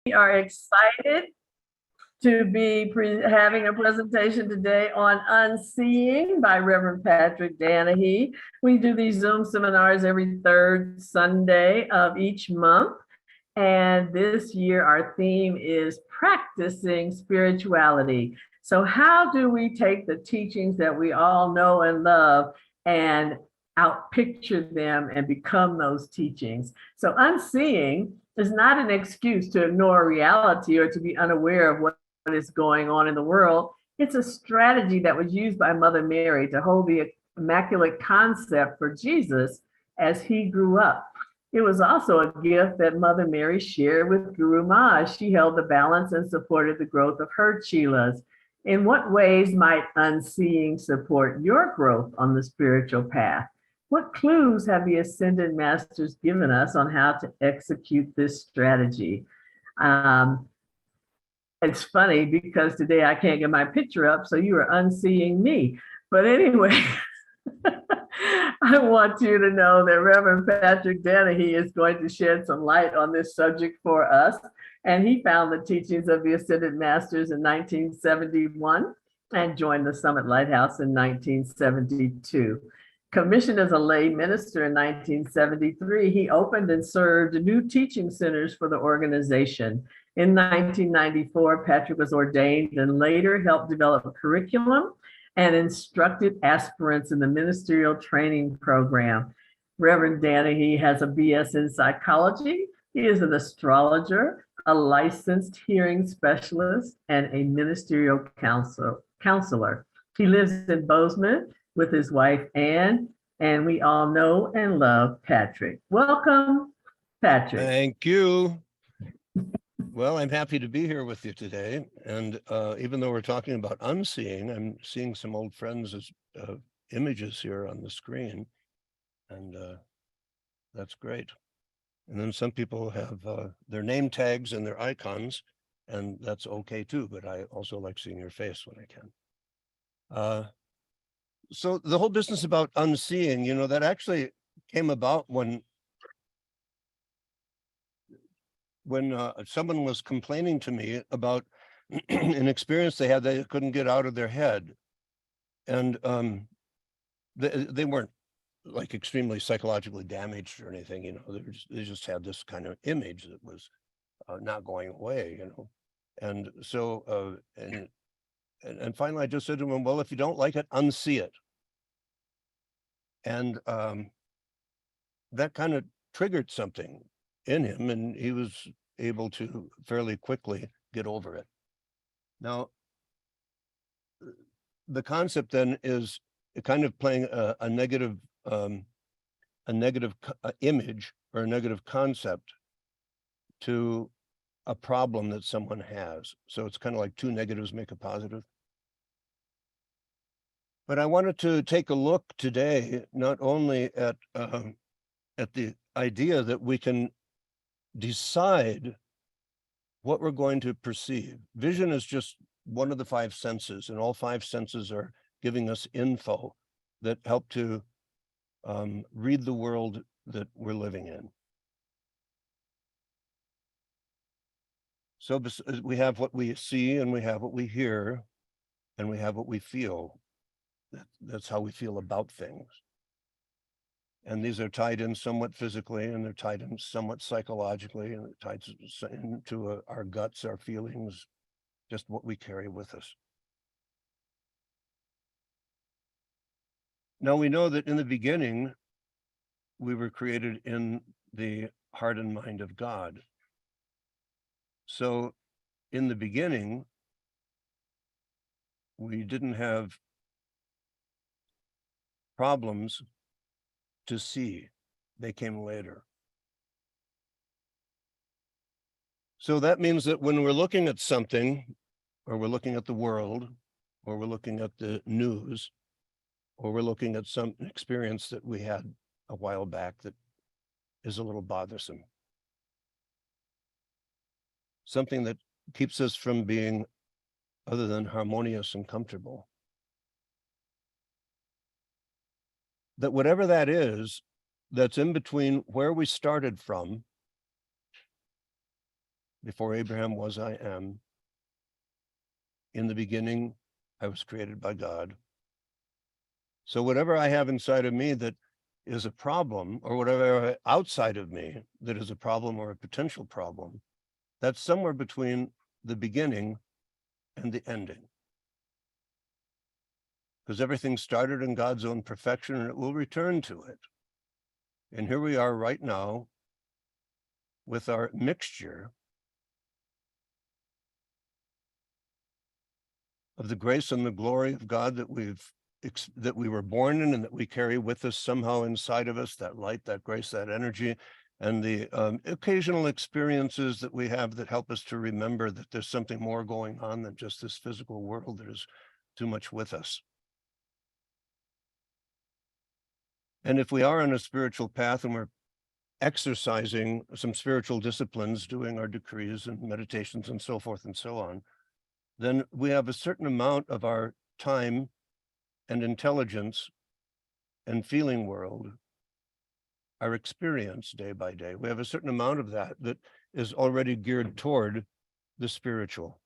We are excited to be having a presentation today on Unseeing by Reverend Patrick Danahy. We do these Zoom seminars every third Sunday of each month. And this year, our theme is practicing spirituality. So, how do we take the teachings that we all know and love and outpicture them and become those teachings? So, unseeing is not an excuse to ignore reality or to be unaware of what is going on in the world. It's a strategy that was used by Mother Mary to hold the Immaculate Concept for Jesus as he grew up. It was also a gift that Mother Mary shared with Guru Ma. She held the balance and supported the growth of her chelas. In what ways might Unseeing support your growth on the spiritual path? What clues have the Ascended Masters given us on how to execute this strategy? Um, it's funny because today I can't get my picture up, so you are unseeing me. But anyway, I want you to know that Reverend Patrick Danahy is going to shed some light on this subject for us. And he found the teachings of the Ascended Masters in 1971 and joined the Summit Lighthouse in 1972. Commissioned as a lay minister in 1973, he opened and served new teaching centers for the organization. In 1994, Patrick was ordained and later helped develop a curriculum and instructed aspirants in the ministerial training program. Reverend Danahy has a BS in psychology. He is an astrologer, a licensed hearing specialist, and a ministerial counselor. He lives in Bozeman with his wife, Ann, and we all know and love Patrick. Welcome, Patrick. Thank you. Well, I'm happy to be here with you today. And even though we're talking about unseeing, I'm seeing some old friends as images here on the screen. And that's great. And then some people have their name tags and their icons, and that's okay too. But I also like seeing your face when I can. So the whole business about unseeing, that actually came about when someone was complaining to me about an experience they had they couldn't get out of their head. And they weren't like extremely psychologically damaged or anything, they just had this kind of image that was not going away, And so, and finally I just said to him, well, if you don't like it, unsee it. And that kind of triggered something in him, and he was able to fairly quickly get over it. Now, the concept then is kind of playing a negative image or a negative concept to a problem that someone has. So it's kind of like two negatives make a positive. But I wanted to take a look today, not only at the idea that we can decide what we're going to perceive. Vision is just one of the five senses, and all five senses are giving us info that help to read the world that we're living in. So we have what we see, and we have what we hear, and we have what we feel. That's how we feel about things. And these are tied in somewhat physically, and they're tied in somewhat psychologically, and they're tied into our guts, our feelings, just what we carry with us. Now we know that in the beginning, we were created in the heart and mind of God. So in the beginning, we didn't have problems to see. They came later. So that means that when we're looking at something, or we're looking at the world, or we're looking at the news, or we're looking at some experience that we had a while back that is a little bothersome, something that keeps us from being other than harmonious and comfortable, that whatever that is, that's in between where we started from Before Abraham was, I am. In the beginning, I was created by God. So whatever I have inside of me that is a problem, or whatever outside of me that is a problem or a potential problem, that's somewhere between the beginning and the ending. Because everything started in God's own perfection and it will return to it. And here we are right now with our mixture of the grace and the glory of God that we were born in and that we carry with us somehow inside of us, that light, that grace, that energy, and the occasional experiences that we have that help us to remember that there's something more going on than just this physical world that is too much with us. And if we are on a spiritual path and we're exercising some spiritual disciplines, doing our decrees and meditations and so forth and so on, then we have a certain amount of our time and intelligence and feeling world, our experience day by day. We have a certain amount of that that is already geared toward the spiritual.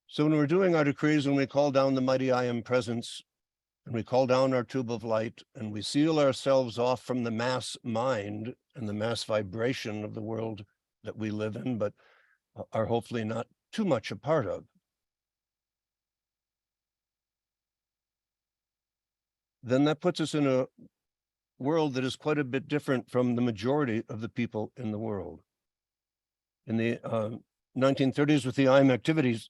So when we're doing our decrees and we call down the mighty I am presence, and we call down our tube of light, and we seal ourselves off from the mass mind and the mass vibration of the world that we live in, but are hopefully not too much a part of, then that puts us in a world that is quite a bit different from the majority of the people in the world. In the 1930s, with the IM activities,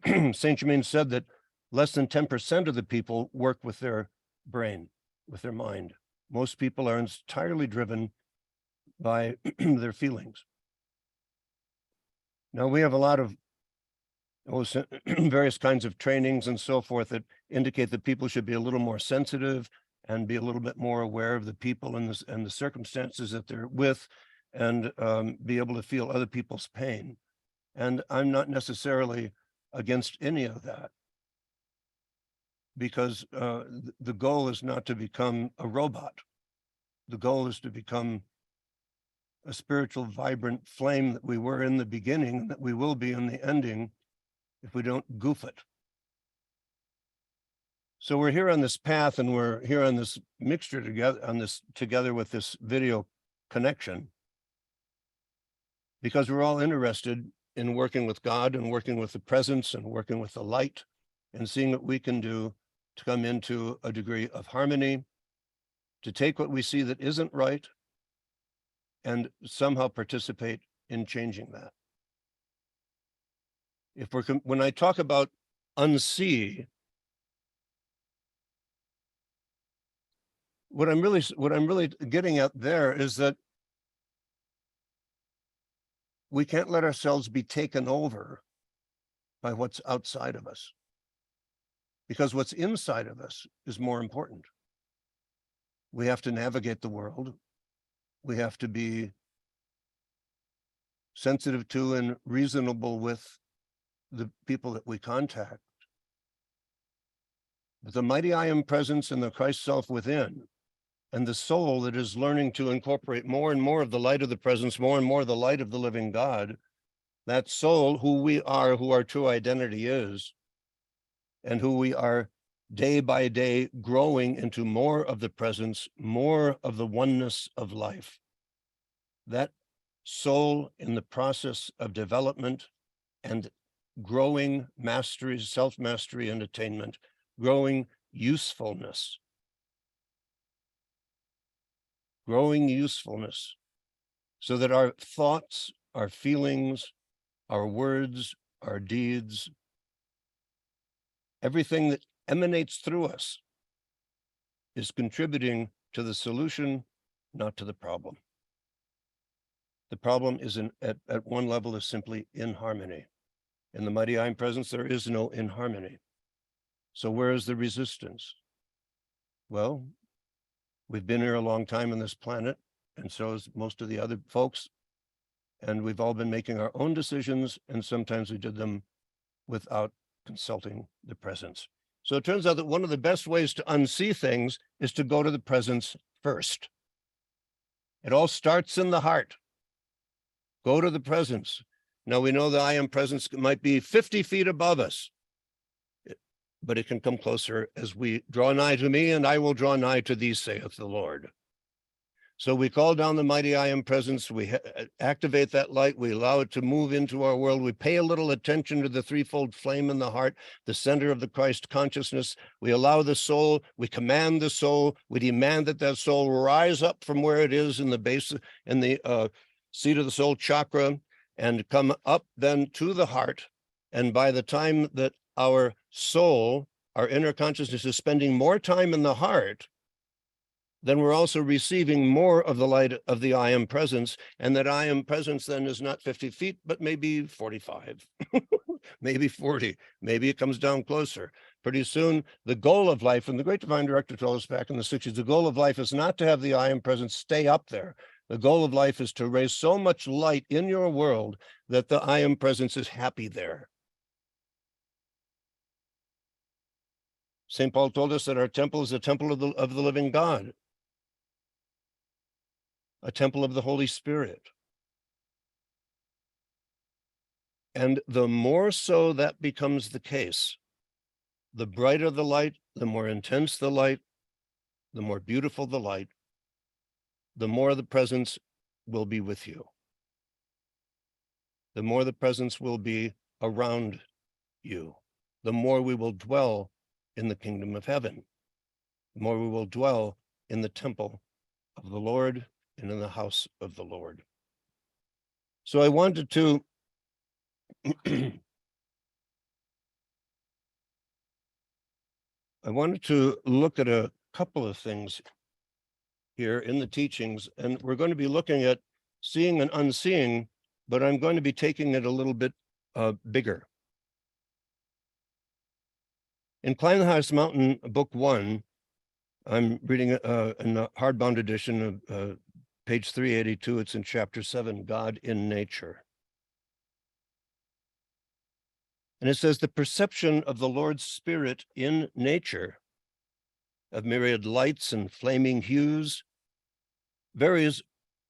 Saint Germain said that less than 10% of the people work with their brain, with their mind. Most people are entirely driven by their feelings. Now, we have a lot of various kinds of trainings and so forth that indicate that people should be a little more sensitive and be a little bit more aware of the people and the circumstances that they're with, and be able to feel other people's pain. And I'm not necessarily against any of that, because the goal is not to become a robot. The goal is to become a spiritual, vibrant flame that we were in the beginning, that we will be in the ending if we don't goof it. So we're here on this path, and we're here on this mixture together with this video connection, because we're all interested in working with God and working with the presence and working with the light and seeing what we can do to come into a degree of harmony, to take what we see that isn't right and somehow participate in changing that. When I talk about unsee, what I'm really getting at there is that we can't let ourselves be taken over by what's outside of us, because what's inside of us is more important. We have to navigate the world. We have to be sensitive to and reasonable with the people that we contact. But the mighty I am presence and the Christ self within, and the soul that is learning to incorporate more and more of the light of the presence, more and more of the light of the living God, that soul, who we are, who our true identity is, and who we are day by day growing into more of the presence, more of the oneness of life. That soul in the process of development and growing mastery, self-mastery and attainment, growing usefulness, so that our thoughts, our feelings, our words, our deeds, everything that emanates through us is contributing to the solution, not to the problem. The problem is at one level is simply inharmony. In the mighty I am presence, there is no inharmony. So where is the resistance? Well, we've been here a long time on this planet, and so is most of the other folks. And we've all been making our own decisions, and sometimes we did them without consulting the presence. So it turns out that one of the best ways to unsee things is to go to the presence first. It all starts in the heart. Go to the presence. Now we know the I am presence might be 50 feet above us, but it can come closer as we draw nigh to me, and I will draw nigh to thee, saith the Lord. So we call down the mighty I am presence. We activate that light. We allow it to move into our world. We pay a little attention to the threefold flame in the heart, the center of the Christ consciousness. We allow the soul, we command the soul, we demand that that soul rise up from where it is in the base, in the seat of the soul chakra, and come up then to the heart. And by the time that our soul, our inner consciousness, is spending more time in the heart, then we're also receiving more of the light of the I am presence. And that I am presence then is not 50 feet, but maybe 45, maybe 40, maybe it comes down closer. Pretty soon, the goal of life, and the great divine director told us back in the 60s, the goal of life is not to have the I am presence stay up there. The goal of life is to raise so much light in your world that the I am presence is happy there. St. Paul told us that our temple is a temple of the living God, a temple of the Holy Spirit. And the more so that becomes the case, the brighter the light, the more intense the light, the more beautiful the light, the more the presence will be with you. The more the presence will be around you, the more we will dwell in the kingdom of heaven, the more we will dwell in the temple of the Lord and in the house of the Lord. So I wanted to look at a couple of things here in the teachings, and we're going to be looking at seeing and unseeing, but I'm going to be taking it a little bit bigger. In Climb the Highest Mountain, Book 1, I'm reading in the hardbound edition of page 382. It's in chapter 7, God in Nature. And it says, the perception of the Lord's Spirit in nature, of myriad lights and flaming hues, varies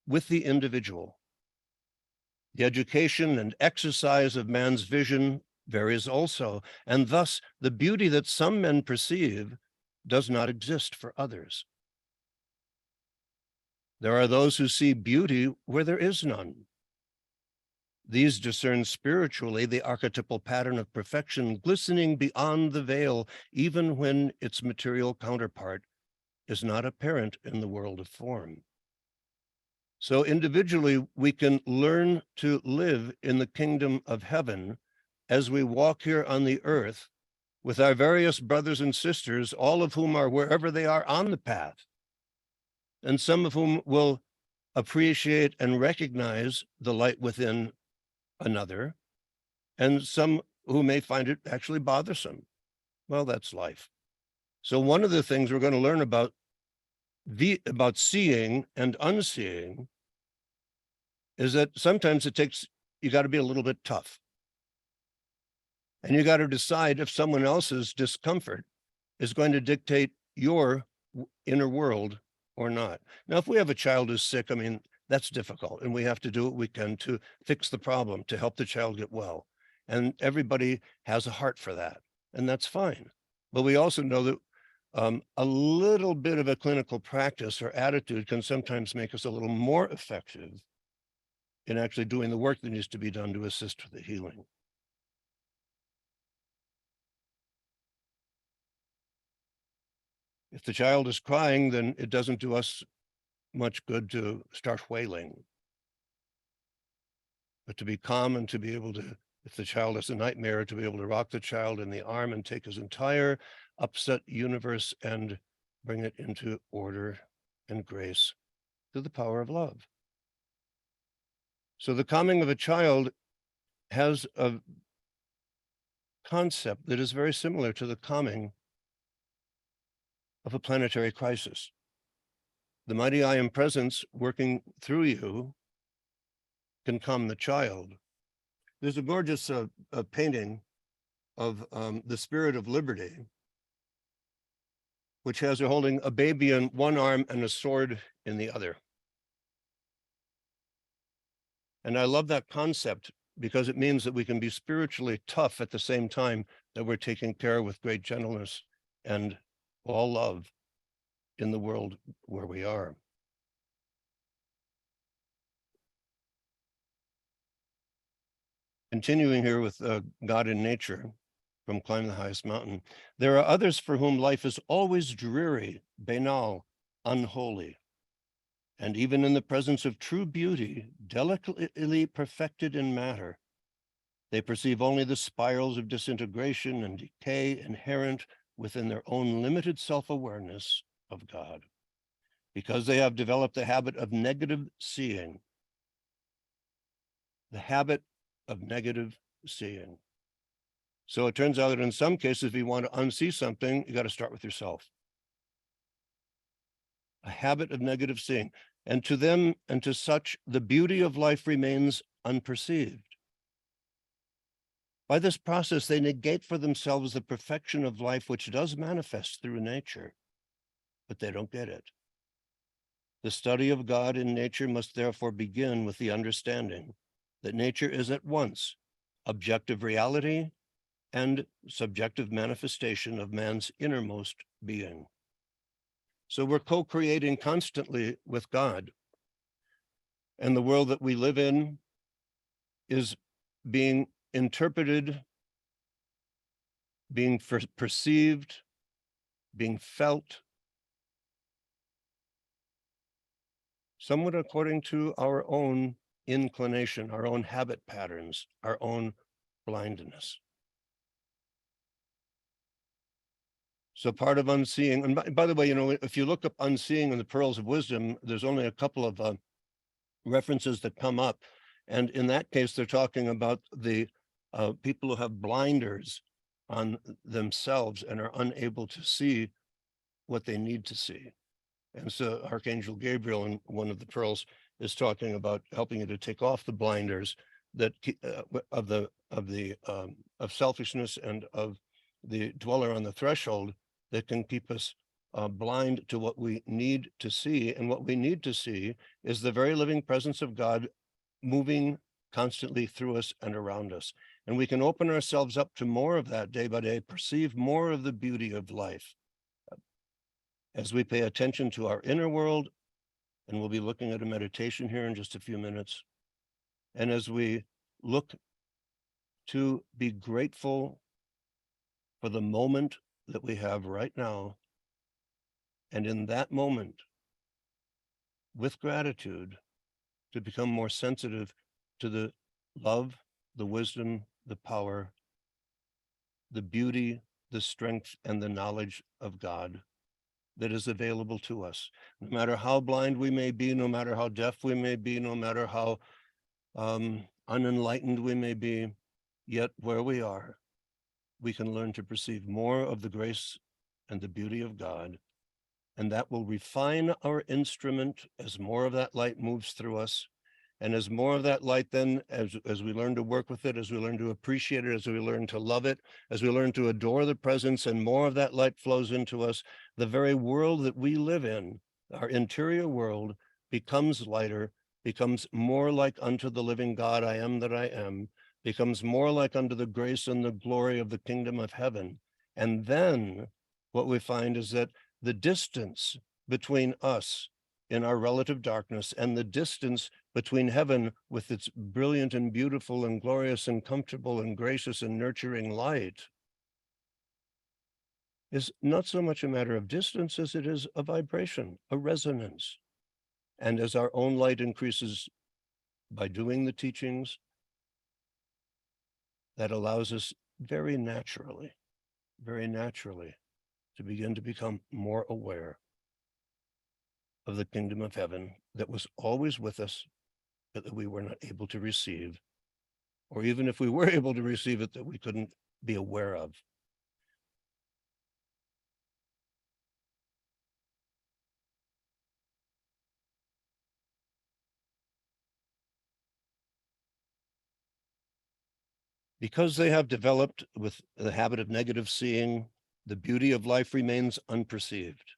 with the individual. The education and exercise of man's vision varies also, and thus the beauty that some men perceive does not exist for others. There are those who see beauty where there is none. These discern spiritually the archetypal pattern of perfection glistening beyond the veil, even when its material counterpart is not apparent in the world of form. So individually, we can learn to live in the kingdom of heaven as we walk here on the earth with our various brothers and sisters, all of whom are wherever they are on the path, and some of whom will appreciate and recognize the light within another, and some who may find it actually bothersome. Well, that's life. So one of the things we're going to learn about seeing and unseeing is that sometimes you got to be a little bit tough. And you got to decide if someone else's discomfort is going to dictate your inner world or not. Now, if we have a child who's sick, I mean, that's difficult, and we have to do what we can to fix the problem, to help the child get well. And everybody has a heart for that, and that's fine. But we also know that a little bit of a clinical practice or attitude can sometimes make us a little more effective in actually doing the work that needs to be done to assist with the healing. If the child is crying, then it doesn't do us much good to start wailing. But to be calm and to be able to, if the child has a nightmare, to be able to rock the child in the arm and take his entire upset universe and bring it into order and grace through the power of love. So the calming of a child has a concept that is very similar to the calming of a planetary crisis. The mighty I am presence working through you can calm the child. There's a gorgeous painting of the Spirit of Liberty, which has her holding a baby in one arm and a sword in the other. And I love that concept because it means that we can be spiritually tough at the same time that we're taking care with great gentleness and all love in the world where we are. Continuing here with God in nature from Climb the Highest Mountain. There are others for whom life is always dreary, banal, unholy. And even in the presence of true beauty, delicately perfected in matter, they perceive only the spirals of disintegration and decay inherent within their own limited self-awareness of God, because they have developed the habit of negative seeing. The habit of negative seeing. So it turns out that in some cases, if you want to unsee something, you got to start with yourself. A habit of negative seeing. And to them and to such, the beauty of life remains unperceived. By this process, they negate for themselves the perfection of life, which does manifest through nature, but they don't get it. The study of God in nature must therefore begin with the understanding that nature is at once objective reality and subjective manifestation of man's innermost being. So we're co-creating constantly with God. And the world that we live in is being interpreted, being perceived, being felt, somewhat according to our own inclination, our own habit patterns, our own blindness. So part of unseeing, and by the way, if you look up unseeing in the Pearls of Wisdom, there's only a couple of references that come up. And in that case, they're talking about the people who have blinders on themselves and are unable to see what they need to see. And so Archangel Gabriel in one of the pearls is talking about helping you to take off the blinders that of selfishness and of the dweller on the threshold that can keep us blind to what we need to see. And what we need to see is the very living presence of God moving constantly through us and around us. And we can open ourselves up to more of that day by day, perceive more of the beauty of life as we pay attention to our inner world. And we'll be looking at a meditation here in just a few minutes. And as we look to be grateful for the moment that we have right now, and in that moment, with gratitude, to become more sensitive to the love, the wisdom, the power, the beauty, the strength, and the knowledge of God that is available to us. No matter how blind we may be, no matter how deaf we may be, no matter how unenlightened we may be, yet where we are, we can learn to perceive more of the grace and the beauty of God. And that will refine our instrument as more of that light moves through us. And as more of that light then, as we learn to work with it, as we learn to appreciate it, as we learn to love it, as we learn to adore the presence, and more of that light flows into us, the very world that we live in, our interior world, becomes lighter, becomes more like unto the living God, I am that I am, becomes more like unto the grace and the glory of the kingdom of heaven. And then what we find is that the distance between us in our relative darkness and the distance between heaven with its brilliant and beautiful and glorious and comfortable and gracious and nurturing light is not so much a matter of distance as it is a vibration, a resonance. And as our own light increases by doing the teachings, that allows us very naturally to begin to become more aware of the kingdom of heaven that was always with us, but that we were not able to receive, or even if we were able to receive it, that we couldn't be aware of. Because they have developed with the habit of negative seeing, the beauty of life remains unperceived.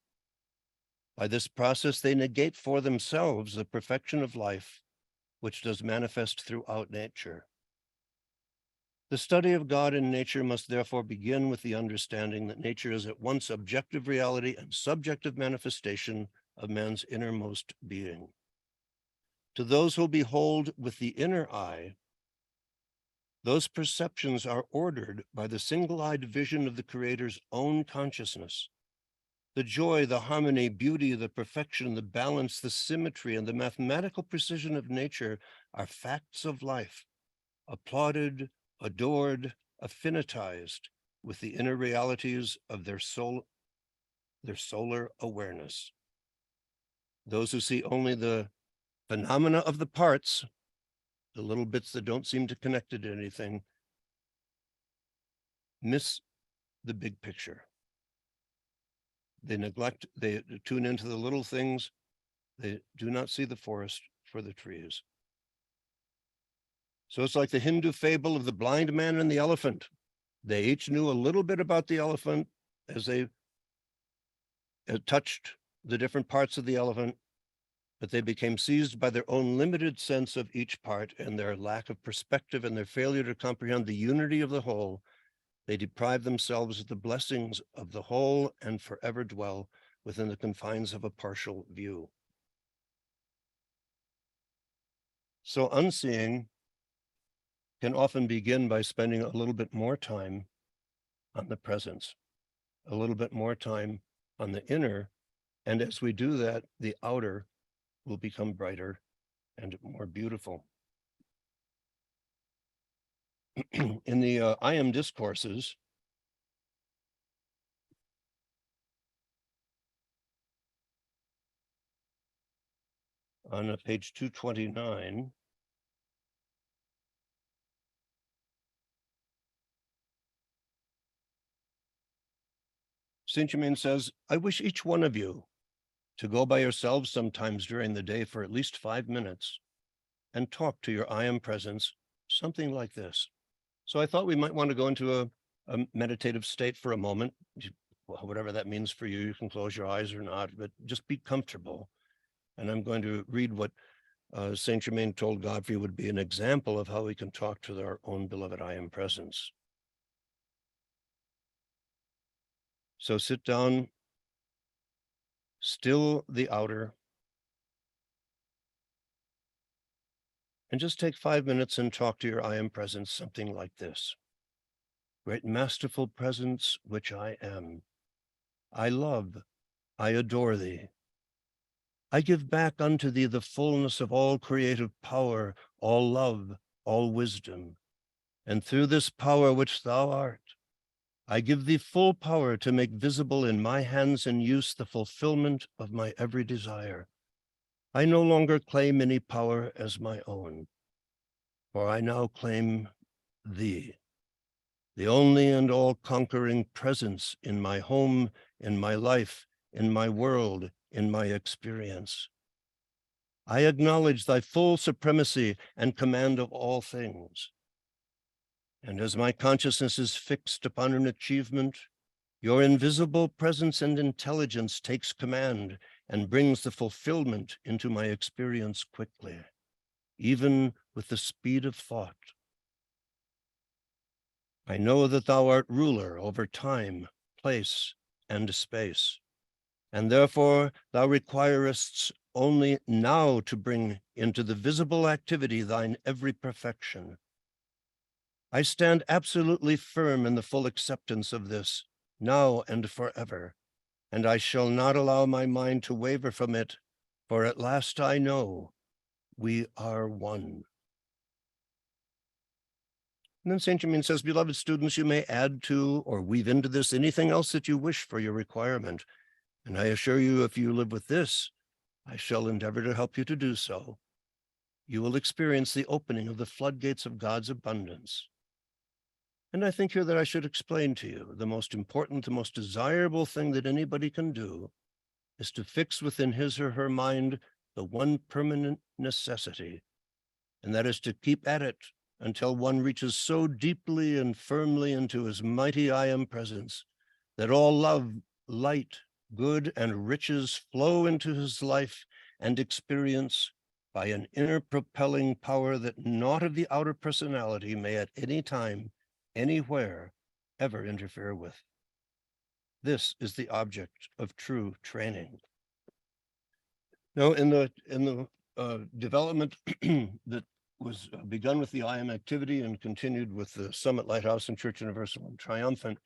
By this process, they negate for themselves the perfection of life, which does manifest throughout nature. The study of God in nature must therefore begin with the understanding that nature is at once objective reality and subjective manifestation of man's innermost being. To those who behold with the inner eye, those perceptions are ordered by the single-eyed vision of the Creator's own consciousness. The joy, the harmony, beauty, the perfection, the balance, the symmetry, and the mathematical precision of nature are facts of life, applauded, adored, affinitized with the inner realities of their solar awareness. Those who see only the phenomena of the parts, the little bits that don't seem to connect to anything, miss the big picture. They tune into the little things. They do not see the forest for the trees. So it's like the Hindu fable of the blind man and the elephant. They each knew a little bit about the elephant as they touched the different parts of the elephant, but they became seized by their own limited sense of each part and their lack of perspective and their failure to comprehend the unity of the whole. They deprive themselves of the blessings of the whole and forever dwell within the confines of a partial view. So unseeing can often begin by spending a little bit more time on the presence, a little bit more time on the inner, and as we do that, the outer will become brighter and more beautiful. In the I Am discourses, on page 229, Saint Germain says, I wish each one of you to go by yourselves sometimes during the day for at least 5 minutes and talk to your I Am presence, something like this. So I thought we might want to go into a meditative state for a moment. Whatever that means for you, you can close your eyes or not, but just be comfortable. And I'm going to read what Saint Germain told Godfrey would be an example of how we can talk to our own beloved I Am presence. So sit down, still the outer, and just take 5 minutes and talk to your I Am presence, something like this. Great masterful presence, which I am. I love, I adore thee. I give back unto thee the fullness of all creative power, all love, all wisdom. And through this power which thou art, I give thee full power to make visible in my hands and use the fulfillment of my every desire. I no longer claim any power as my own, for I now claim thee, the only and all-conquering presence in my home, in my life, in my world, in my experience. I acknowledge thy full supremacy and command of all things. And as my consciousness is fixed upon an achievement, your invisible presence and intelligence takes command and brings the fulfillment into my experience quickly, even with the speed of thought. I know that thou art ruler over time, place, and space, and therefore thou requirest only now to bring into the visible activity thine every perfection. I stand absolutely firm in the full acceptance of this, now and forever, and I shall not allow my mind to waver from it, for at last I know we are one. And then Saint Germain says, beloved students, you may add to or weave into this anything else that you wish for your requirement. And I assure you, if you live with this, I shall endeavor to help you to do so. You will experience the opening of the floodgates of God's abundance. And I think here that I should explain to you the most important, the most desirable thing that anybody can do is to fix within his or her mind the one permanent necessity, and that is to keep at it until one reaches so deeply and firmly into his mighty I Am presence that all love, light, good, and riches flow into his life and experience by an inner propelling power that naught of the outer personality may at any time, anywhere, ever interfere with. This is the object of true training. Now, in the development that was begun with the IM activity and continued with the Summit Lighthouse and Church Universal and Triumphant,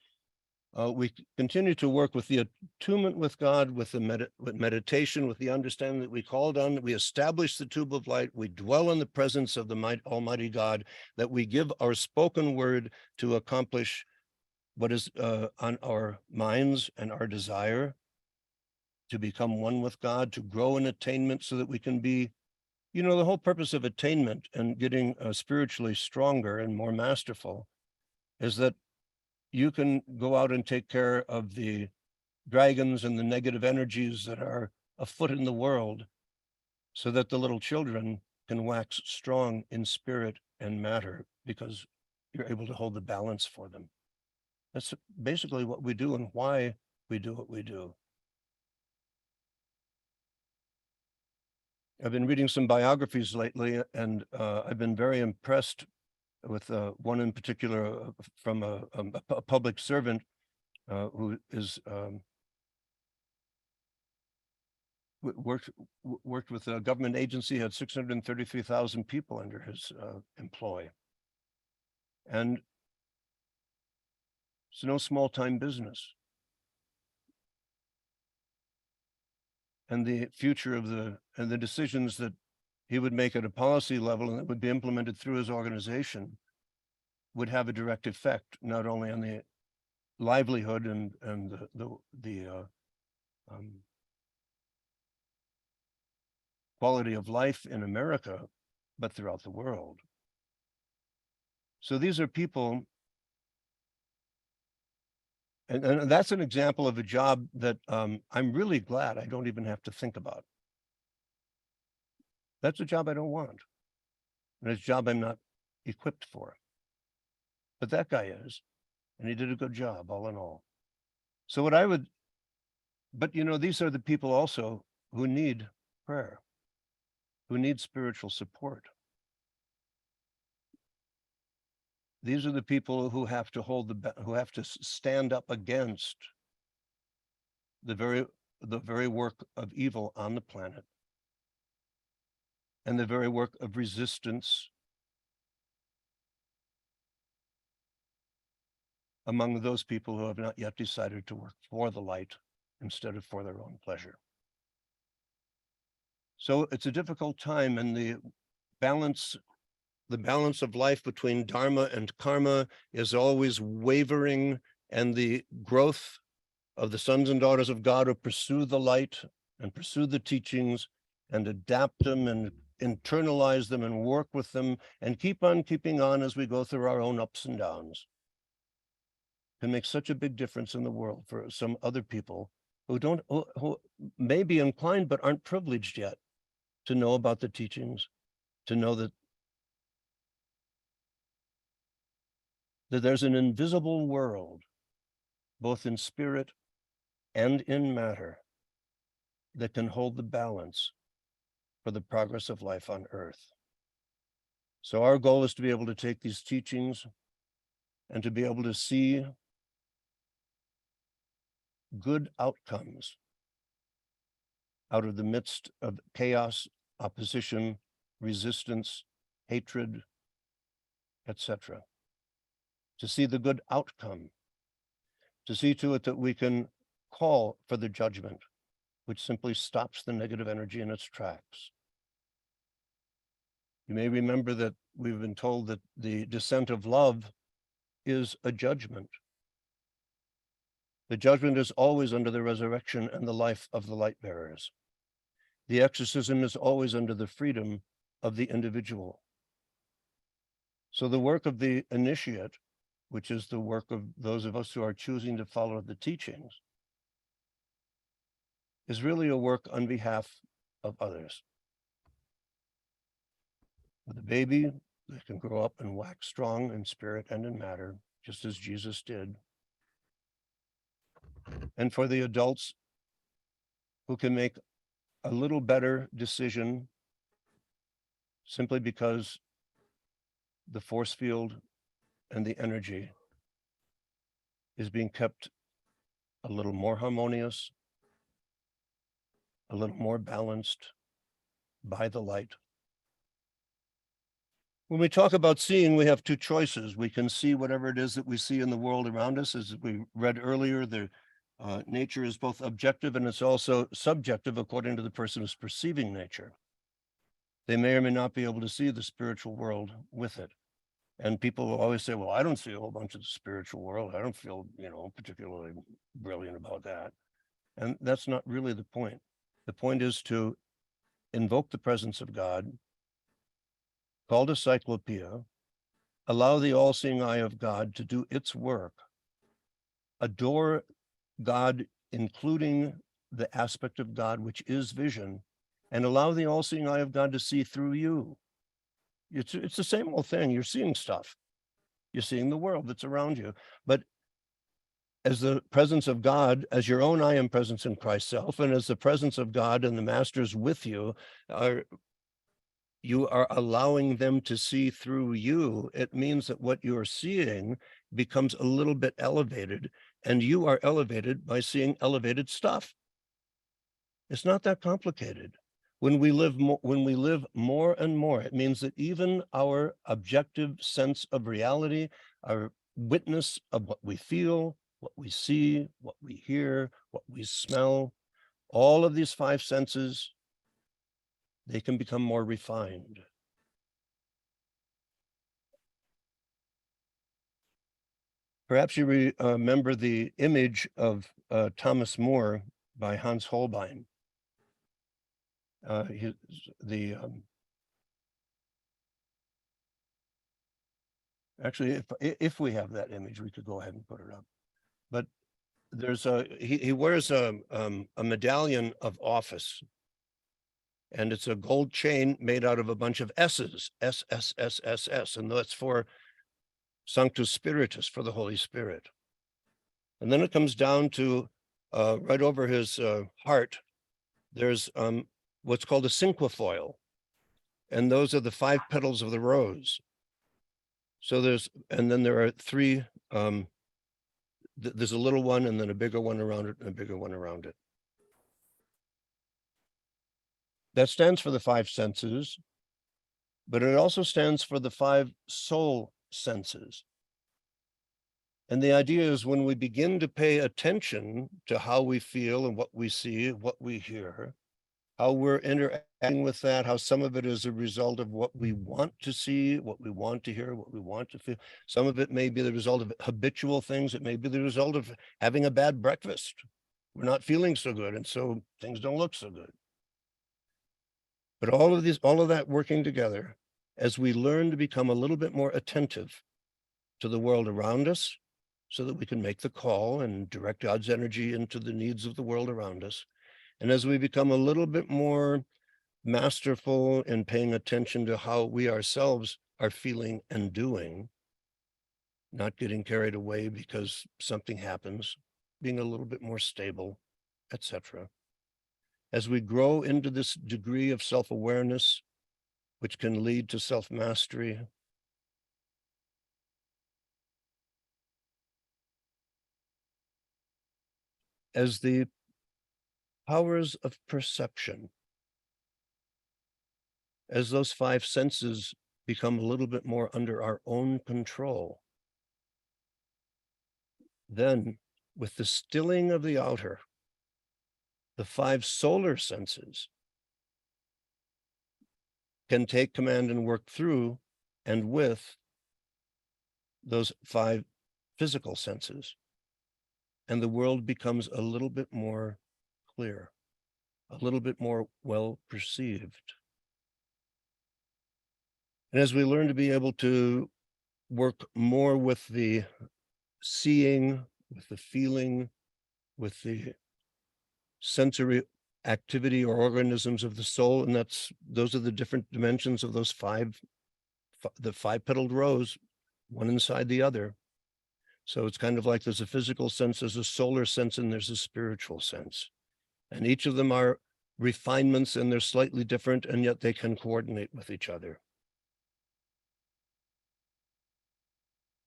we continue to work with the attunement with God, with the meditation, with the understanding that we called on, that we establish the tube of light, we dwell in the presence of the Almighty God, that we give our spoken word to accomplish what is on our minds and our desire, to become one with God, to grow in attainment so that we can be, you know, the whole purpose of attainment and getting spiritually stronger and more masterful is that you can go out and take care of the dragons and the negative energies that are afoot in the world so that the little children can wax strong in spirit and matter because you're able to hold the balance for them. That's basically what we do and why we do what we do. I've been reading some biographies lately, and I've been very impressed with one in particular from a public servant who is worked with a government agency, had 633,000 people under his employ. And it's no small time business. And the future of the decisions that he would make at a policy level and that would be implemented through his organization would have a direct effect, not only on the livelihood and the quality of life in America, but throughout the world. So these are people, and that's an example of a job that I'm really glad I don't even have to think about. That's a job I don't want. And it's a job I'm not equipped for. But that guy is, and he did a good job all in all. So what I would, but you know, these are the people also who need prayer, who need spiritual support. These are the people who have to who have to stand up against the very work of evil on the planet and the very work of resistance among those people who have not yet decided to work for the light instead of for their own pleasure. So it's a difficult time, and the balance of life between dharma and karma is always wavering, and the growth of the sons and daughters of God who pursue the light and pursue the teachings and adapt them and internalize them and work with them and keep on keeping on as we go through our own ups and downs can make such a big difference in the world for some other people who may be inclined but aren't privileged yet to know about the teachings, to know that there's an invisible world, both in spirit and in matter, that can hold the balance for the progress of life on earth. So our goal is to be able to take these teachings and to be able to see good outcomes out of the midst of chaos, opposition, resistance, hatred, etc. To see the good outcome, to see to it that we can call for the judgment, which simply stops the negative energy in its tracks. You may remember that we've been told that the descent of love is a judgment. The judgment is always under the resurrection and the life of the light bearers. The exorcism is always under the freedom of the individual. So the work of the initiate, which is the work of those of us who are choosing to follow the teachings, is really a work on behalf of others. With a baby that can grow up and wax strong in spirit and in matter, just as Jesus did. And for the adults who can make a little better decision simply because the force field and the energy is being kept a little more harmonious, a little more balanced by the light. When we talk about seeing, we have two choices. We can see whatever it is that we see in the world around us. As we read earlier, the nature is both objective and it's also subjective according to the person who's perceiving nature. They may or may not be able to see the spiritual world with it. And people will always say, well, I don't see a whole bunch of the spiritual world. I don't feel, particularly brilliant about that. And that's not really the point. The point is to invoke the presence of God, called a cyclopeia, allow the all-seeing eye of God to do its work, adore God, including the aspect of God, which is vision, and allow the all-seeing eye of God to see through you. It's the same old thing. You're seeing stuff. You're seeing the world that's around you. But as the presence of God, as your own I am presence in Christ's self, and as the presence of God and the Masters with you are allowing them to see through you, it means that what you're seeing becomes a little bit elevated, and you are elevated by seeing elevated stuff. It's not that complicated. When we live more and more, it means that even our objective sense of reality, our witness of what we feel, what we see, what we hear, what we smell, all of these five senses, they can become more refined. Perhaps you remember the image of Thomas More by Hans Holbein. Actually, if we have that image, we could go ahead and put it up. But there's he wears a medallion of office, and it's a gold chain made out of a bunch of S's, S, S, S, S, S, and that's for Sanctus Spiritus, for the Holy Spirit. And then it comes down to right over his heart, there's what's called a cinquefoil, and those are the 5 petals of the rose. So then there are 3, there's a little one and then a bigger one around it and a bigger one around it. That stands for the 5 senses, but it also stands for the 5 soul senses. And the idea is when we begin to pay attention to how we feel and what we see, what we hear, how we're interacting with that, how some of it is a result of what we want to see, what we want to hear, what we want to feel. Some of it may be the result of habitual things. It may be the result of having a bad breakfast. We're not feeling so good, and so things don't look so good. But all of that working together, as we learn to become a little bit more attentive to the world around us, so that we can make the call and direct God's energy into the needs of the world around us. And as we become a little bit more masterful in paying attention to how we ourselves are feeling and doing, not getting carried away because something happens, being a little bit more stable, etc. As we grow into this degree of self-awareness, which can lead to self-mastery, as the powers of perception, as those 5 senses become a little bit more under our own control, then with the stilling of the outer, the 5 solar senses can take command and work through and with those 5 physical senses. And the world becomes a little bit more clear, a little bit more well perceived. And as we learn to be able to work more with the seeing, with the feeling, with the sensory activity or organisms of the soul, and those are the different dimensions of those the 5-petaled rose, one inside the other. So it's kind of like there's a physical sense, there's a solar sense, and there's a spiritual sense. And each of them are refinements, and they're slightly different, and yet they can coordinate with each other.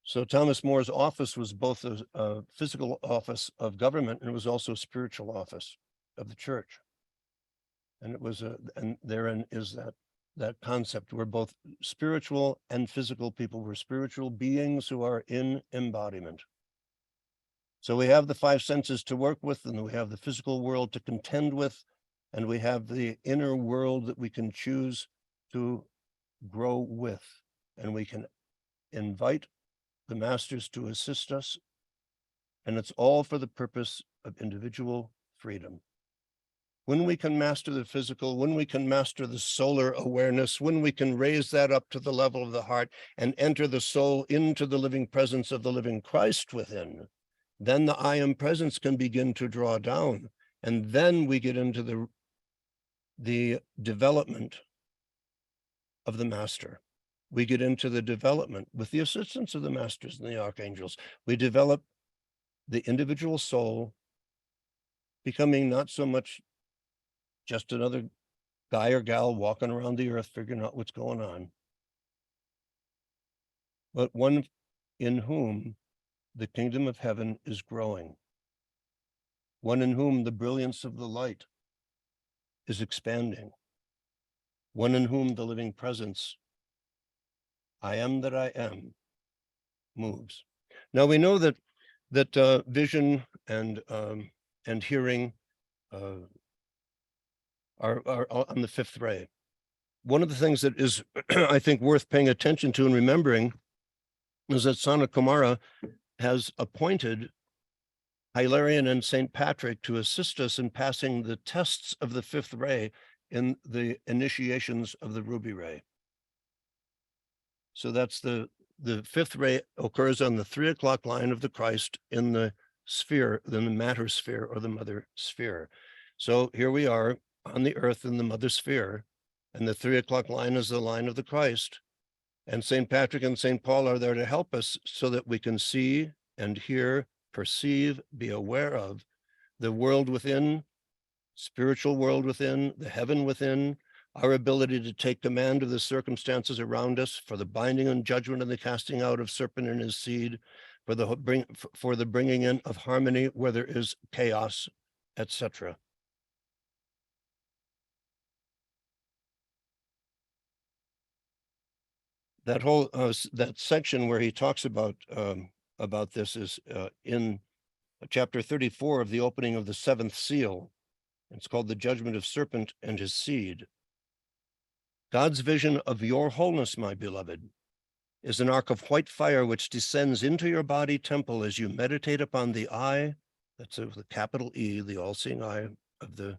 So Thomas More's office was both a physical office of government, and it was also a spiritual office of the church. And it was and therein is that concept. We're both spiritual and physical people. We're spiritual beings who are in embodiment. So we have the five senses to work with, and we have the physical world to contend with, and we have the inner world that we can choose to grow with, and we can invite the masters to assist us, and it's all for the purpose of individual freedom. When we can master the physical, when we can master the solar awareness, when we can raise that up to the level of the heart and enter the soul into the living presence of the living Christ within, then the I am presence can begin to draw down. And then we get into the development of the master. We get into the development with the assistance of the masters and the archangels. We develop the individual soul, becoming not so much just another guy or gal walking around the earth figuring out what's going on, but one in whom the kingdom of heaven is growing, one in whom the brilliance of the light is expanding, one in whom the living presence, I am that I am, moves. Now we know that vision and hearing are on the fifth ray. One of the things that is, I think, worth paying attention to and remembering is that Sana Kumara has appointed Hilarion and St. Patrick to assist us in passing the tests of the fifth ray in the initiations of the ruby ray. So that's the fifth ray occurs on the 3 o'clock line of the Christ in the sphere, in the matter sphere or the mother sphere. So here we are on the earth in the mother sphere, and the 3 o'clock line is the line of the Christ. And St. Patrick and St. Paul are there to help us so that we can see and hear, perceive, be aware of the world within, spiritual world within, the heaven within, our ability to take command of the circumstances around us for the binding and judgment and the casting out of serpent and his seed, for the bringing in of harmony where there is chaos, etc. That whole that section where he talks about this is in chapter 34 of the opening of the seventh seal. It's called the judgment of serpent and his seed. God's vision of your wholeness, my beloved, is an arc of white fire which descends into your body temple as you meditate upon the eye, that's the capital E, the all-seeing eye of the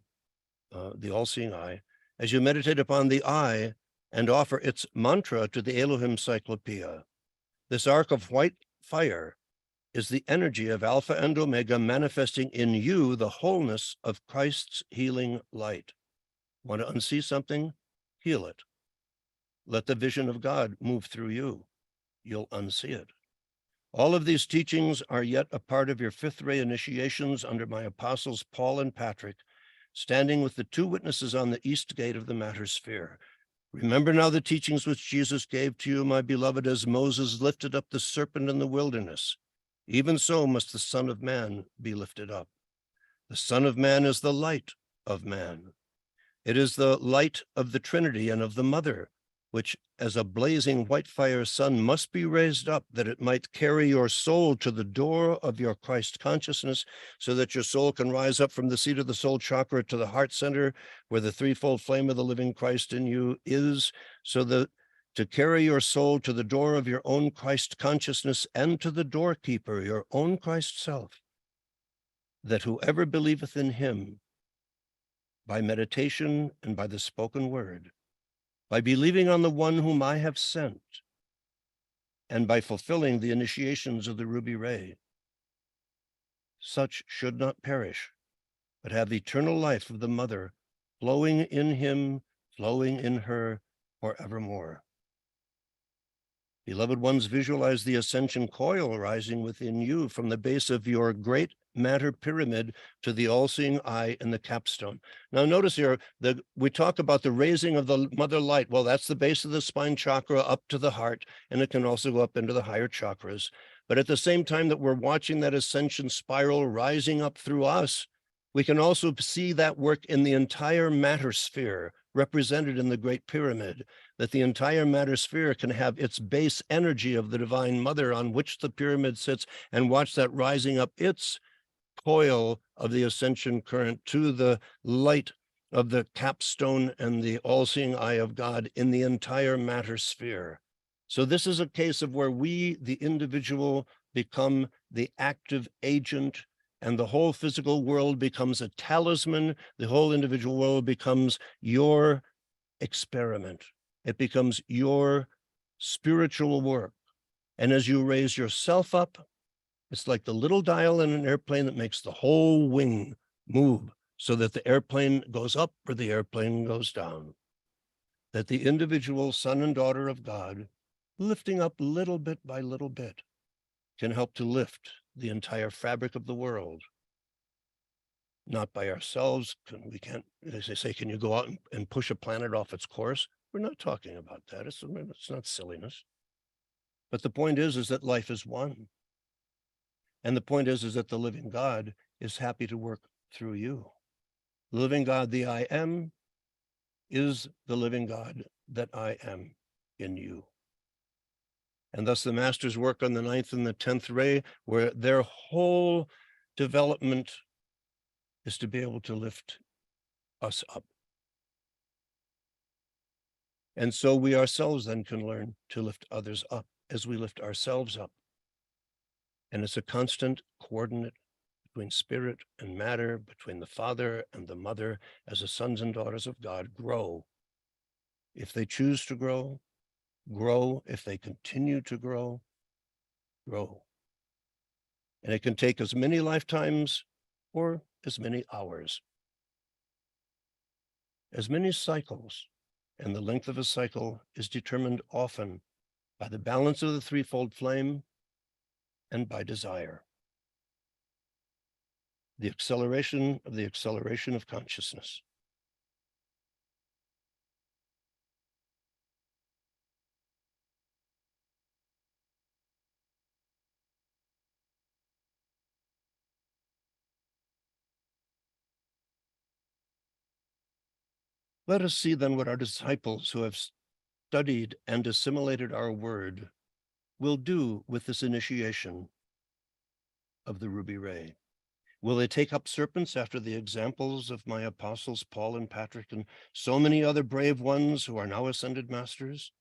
all-seeing eye, as you meditate upon the eye and offer its mantra to the Elohim Cyclopeia. This arc of white fire is the energy of Alpha and Omega manifesting in you the wholeness of Christ's healing light. Want to unsee something? Heal it. Let the vision of God move through you. You'll unsee it. All of these teachings are yet a part of your fifth ray initiations under my apostles Paul and Patrick, standing with the two witnesses on the east gate of the matter sphere. Remember now the teachings which Jesus gave to you, my beloved, as Moses lifted up the serpent in the wilderness. Even so must the Son of Man be lifted up. The Son of Man is the light of man. It is the light of the Trinity and of the Mother, which as a blazing white fire sun must be raised up that it might carry your soul to the door of your Christ consciousness, so that your soul can rise up from the seat of the soul chakra to the heart center where the threefold flame of the living Christ in you is, so that to carry your soul to the door of your own Christ consciousness and to the doorkeeper, your own Christ self, that whoever believeth in him by meditation and by the spoken word, by believing on the one whom I have sent, and by fulfilling the initiations of the ruby ray, such should not perish, but have the eternal life of the Mother flowing in him, flowing in her forevermore. Beloved ones, visualize the ascension coil rising within you from the base of your great matter pyramid to the all-seeing eye in the capstone. Now notice here that we talk about the raising of the mother light. Well, that's the base of the spine chakra up to the heart, and it can also go up into the higher chakras. But at the same time that we're watching that ascension spiral rising up through us, we can also see that work in the entire matter sphere represented in the Great Pyramid, that the entire matter sphere can have its base energy of the Divine Mother on which the pyramid sits, and watch that rising up its coil of the ascension current to the light of the capstone and the all-seeing eye of God in the entire matter sphere. So this is a case of where we, the individual, become the active agent, and the whole physical world becomes a talisman. The whole individual world becomes your experiment. It becomes your spiritual work. And as you raise yourself up, it's like the little dial in an airplane that makes the whole wing move so that the airplane goes up or the airplane goes down. That the individual son and daughter of God, lifting up little bit by little bit, can help to lift the entire fabric of the world. Not by ourselves. We can't, as they say, can you go out and push a planet off its course? We're not talking about that. It's not silliness. But the point is that life is one. And the point is that the living God is happy to work through you. The living God, the I am, is the living God that I am in you. And thus the masters work on the 9th and the 10th ray, where their whole development is to be able to lift us up. And so we ourselves then can learn to lift others up as we lift ourselves up. And it's a constant coordinate between spirit and matter, between the Father and the Mother, as the sons and daughters of God grow. If they choose to grow, grow. If they continue to grow, grow. And it can take as many lifetimes or as many hours, as many cycles. And the length of a cycle is determined often by the balance of the threefold flame and by desire. The acceleration of consciousness. Let us see then what our disciples who have studied and assimilated our word will do with this initiation of the ruby ray. Will they take up serpents after the examples of my apostles, Paul and Patrick, and so many other brave ones who are now ascended masters?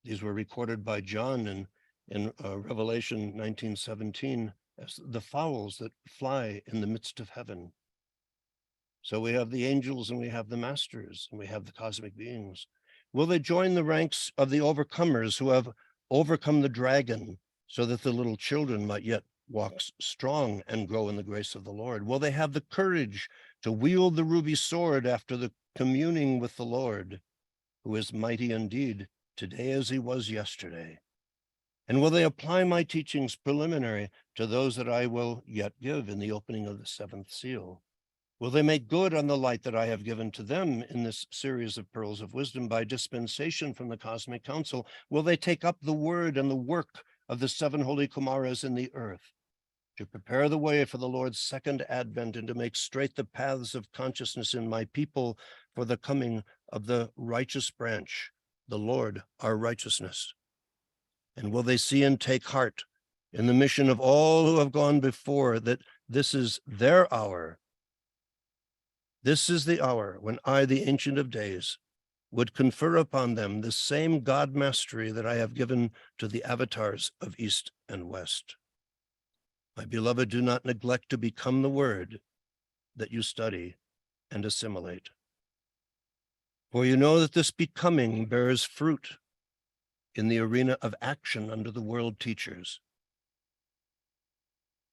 These were recorded by John in Revelation 19:17 as the fowls that fly in the midst of heaven. So we have the angels and we have the masters and we have the cosmic beings. Will they join the ranks of the overcomers who have overcome the dragon so that the little children might yet walk strong and grow in the grace of the Lord? Will they have the courage to wield the ruby sword after the communing with the Lord, who is mighty indeed, today as he was yesterday? And will they apply my teachings preliminary to those that I will yet give in the opening of the 7th seal? Will they make good on the light that I have given to them in this series of pearls of wisdom by dispensation from the Cosmic Council? Will they take up the word and the work of the 7 holy Kumaras in the earth to prepare the way for the Lord's second advent and to make straight the paths of consciousness in my people for the coming of the righteous branch, the Lord, our righteousness? And will they see and take heart in the mission of all who have gone before, that this is their hour? This is the hour when I, the Ancient of Days, would confer upon them the same God mastery that I have given to the avatars of East and West. My beloved, do not neglect to become the word that you study and assimilate. For you know that this becoming bears fruit in the arena of action under the world teachers.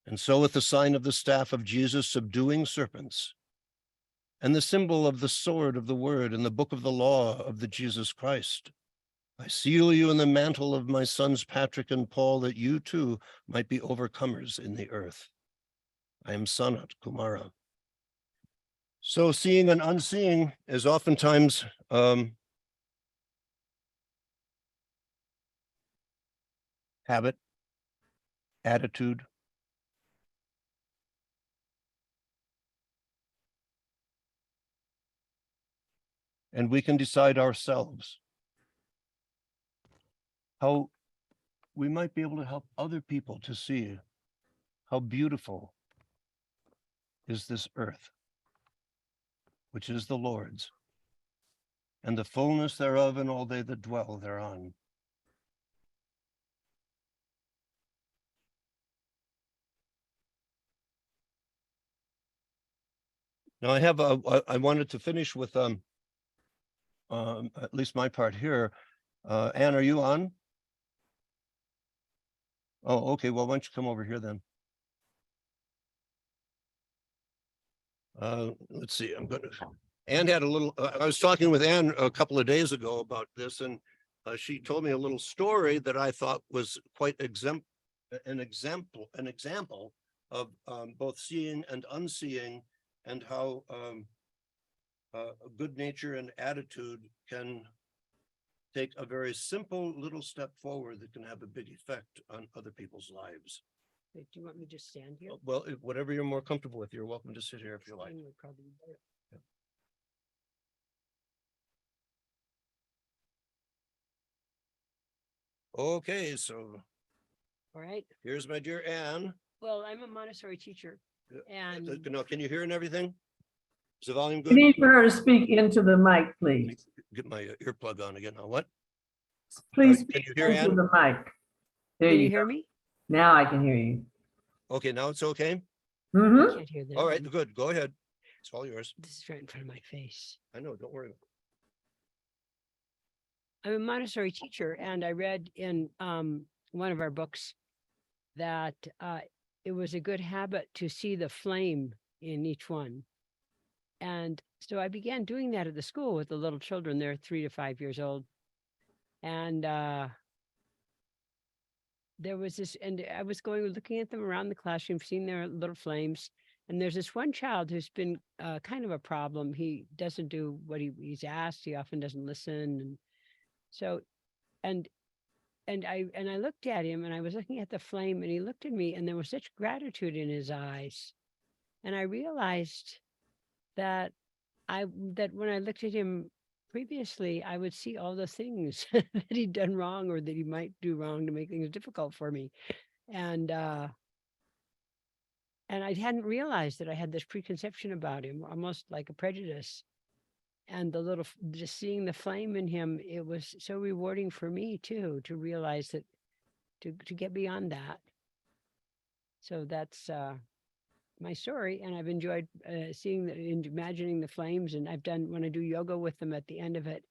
And so with the sign of the staff of Jesus subduing serpents, and the symbol of the sword of the word and the book of the law of the Jesus Christ, I seal you in the mantle of my sons Patrick and Paul, that you too might be overcomers in the earth. I am Sanat Kumara. So seeing and unseeing is oftentimes habit, attitude, and we can decide ourselves how we might be able to help other people to see how beautiful is this earth, which is the Lord's, and the fullness thereof and all they that dwell thereon. Now I wanted to finish with at least my part here. Anne, are you on? Oh, okay. Well, why don't you come over here then? Let's see. Anne had a little. I was talking with Anne a couple of days ago about this, and she told me a little story that I thought was quite an example of both seeing and unseeing, and how good nature and attitude can take a very simple little step forward that can have a big effect on other people's lives. Wait, do you want me to stand here? Well, whatever you're more comfortable with, you're welcome to sit here if you like. Standing would probably be better. Okay, so All right. here's my dear Anne. Well, I'm a Montessori teacher, and Now, can you hear and everything? Is the volume You good? need for her to speak into the mic, please. Get my earplug on again. Now what? Please Can speak you hear into Ann? the mic. There can you you hear go. me? Now I can hear you. Okay, now it's okay. I Mm-hmm. can't hear them. All right, good. Go ahead. It's all yours. This is right in front of my face. I know. Don't worry. I'm a Montessori teacher, and I read in one of our books that it was a good habit to see the flame in each one. And so I began doing that at the school with the little children. They're 3 to 5 years old. And there was this, and I was looking at them around the classroom, seeing their little flames. And there's this one child who's been kind of a problem. He doesn't do what he's asked. He often doesn't listen. And so, and I looked at him, and I was looking at the flame, and he looked at me, and there was such gratitude in his eyes. And I realized that when I looked at him previously, I would see all the things that he'd done wrong or that he might do wrong to make things difficult for me. And I hadn't realized that I had this preconception about him, almost like a prejudice. And just seeing the flame in him, it was so rewarding for me too, to realize that, to get beyond that. So that's my story, and I've enjoyed imagining the flames. And when I do yoga with them at the end of it,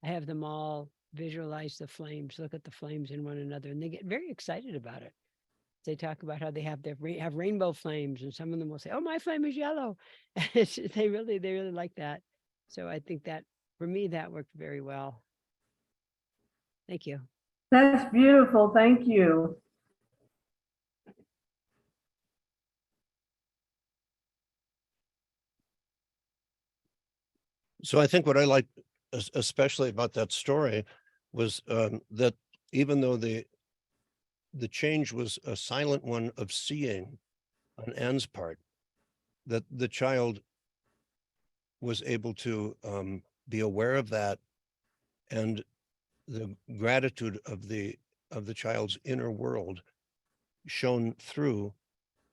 I have them all visualize the flames, look at the flames in one another, and they get very excited about it. They talk about how they have rainbow flames, and some of them will say, "Oh, my flame is yellow." They really like that. So I think that for me, that worked very well. Thank you. That's beautiful. Thank you. So I think what I liked especially about that story was that even though the change was a silent one of seeing on Anne's part, that the child was able to be aware of that, and the gratitude of the child's inner world shone through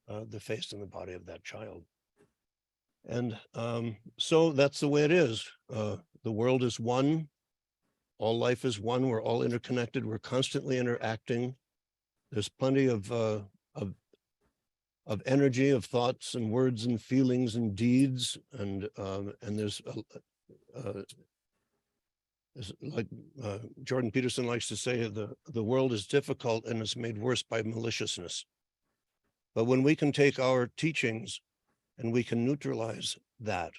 the face and the body of that child. And so that's the way it is. The world is one. All life is one. We're all interconnected. We're constantly interacting. There's plenty of energy, of thoughts and words and feelings and deeds, and there's like Jordan Peterson likes to say, the world is difficult and is made worse by maliciousness. But when we can take our teachings and we can neutralize that,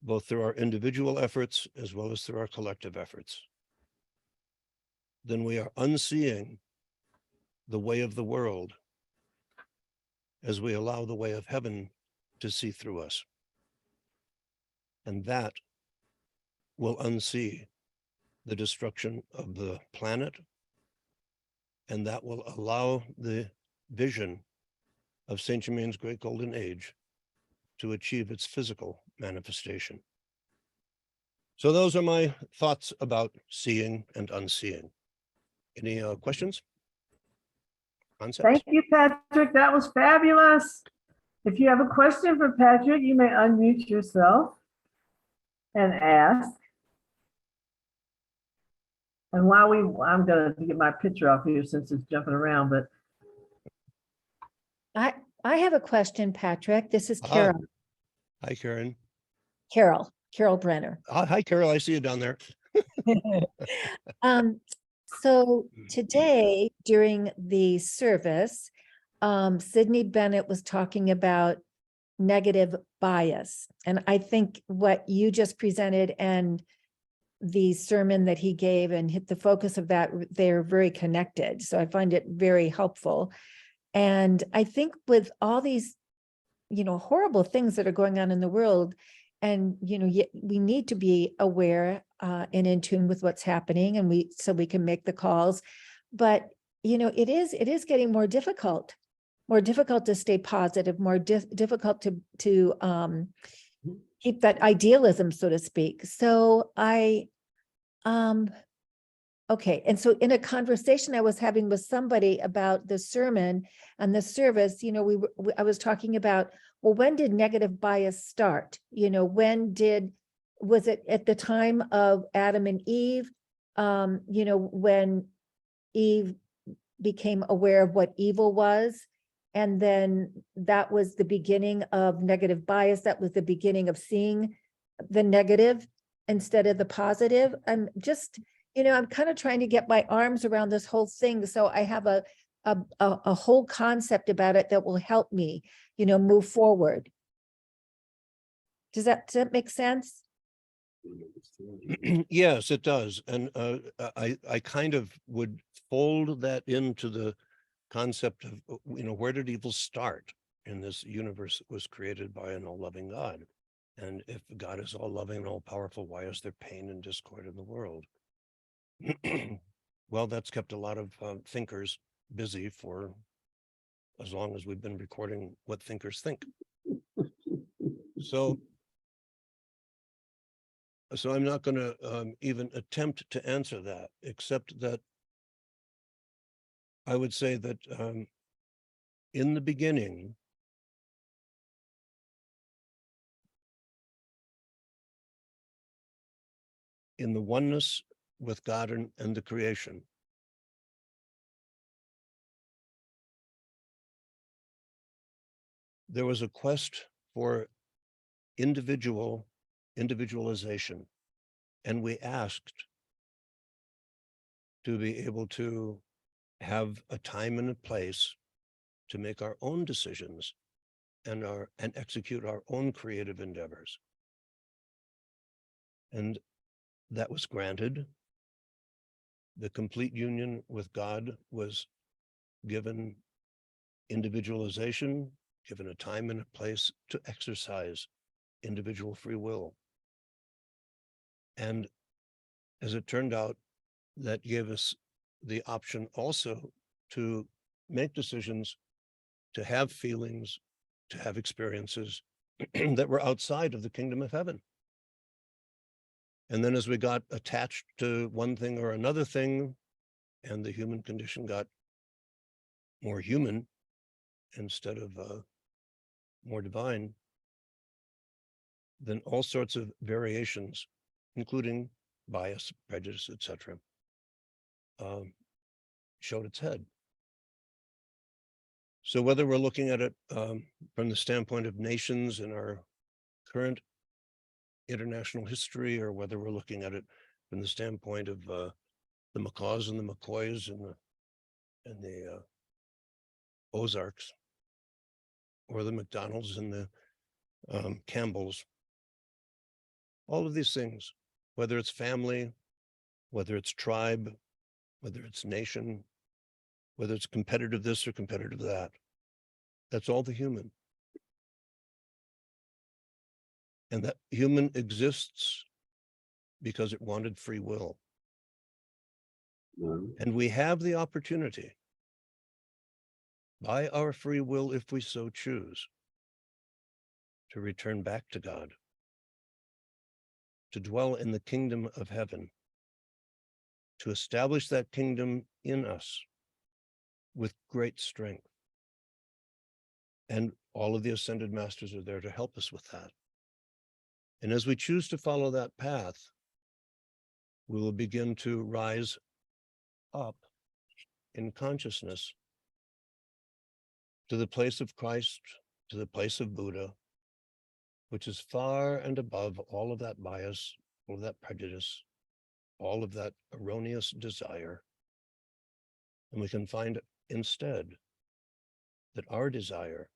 both through our individual efforts as well as through our collective efforts, then we are unseeing the way of the world as we allow the way of heaven to see through us. And that will unsee the destruction of the planet, and that will allow the vision of Saint Germain's Great Golden Age to achieve its physical manifestation. So those are my thoughts about seeing and unseeing. Any questions? Concepts? Thank you, Patrick. That was fabulous. If you have a question for Patrick, you may unmute yourself and ask. And while I'm going to get my picture off here since it's jumping around, but I have a question, Patrick. This is Ah. Carol. Hi, Karen. Carol Brenner. Hi, Carol. I see you down there. So today during the service, Sydney Bennett was talking about negative bias. And I think what you just presented and the sermon that he gave and hit the focus of that, they're very connected. So I find it very helpful. And I think with all these, horrible things that are going on in the world, and, we need to be aware and in tune with what's happening, and so we can make the calls. But, it is getting more difficult to stay positive, more difficult to keep that idealism, so to speak. So okay. And so in a conversation I was having with somebody about the sermon and the service, I was talking about, well, when did negative bias start? Was it at the time of Adam and Eve? When Eve became aware of what evil was, and then that was the beginning of negative bias. That was the beginning of seeing the negative instead of the positive. I'm just, I'm kind of trying to get my arms around this whole thing. So I have a whole concept about it that will help me, move forward. Does that make sense? Yes, it does. And I kind of would fold that into the concept of, where did evil start in this universe that was created by an all-loving God? And if God is all-loving and all-powerful, why is there pain and discord in the world? Well, that's kept a lot of thinkers busy for as long as we've been recording what thinkers think. So I'm not going to even attempt to answer that, except that I would say that in the beginning, in the oneness with God and the creation, there was a quest for individualization, and we asked to be able to have a time and a place to make our own decisions and execute our own creative endeavors. And that was granted. The complete union with God was given individualization, given a time and a place to exercise individual free will. And as it turned out, that gave us the option also to make decisions, to have feelings, to have experiences that were outside of the kingdom of heaven. And then as we got attached to one thing or another thing, and the human condition got more human instead of more divine, then all sorts of variations, including bias, prejudice, etc., showed its head. So whether we're looking at it from the standpoint of nations in our current international history, or whether we're looking at it from the standpoint of the Macaws and the McCoys and the Ozarks, or the McDonalds and the Campbells, all of these things, whether it's family, whether it's tribe, whether it's nation, whether it's competitive this or competitive that, That's all the human. And that human exists because it wanted free will. And we have the opportunity, by our free will, if we so choose, to return back to God, to dwell in the kingdom of heaven, to establish that kingdom in us with great strength. And all of the ascended masters are there to help us with that. And as we choose to follow that path, we will begin to rise up in consciousness to the place of Christ, to the place of Buddha, which is far and above all of that bias, all of that prejudice, all of that erroneous desire. And we can find instead that our desire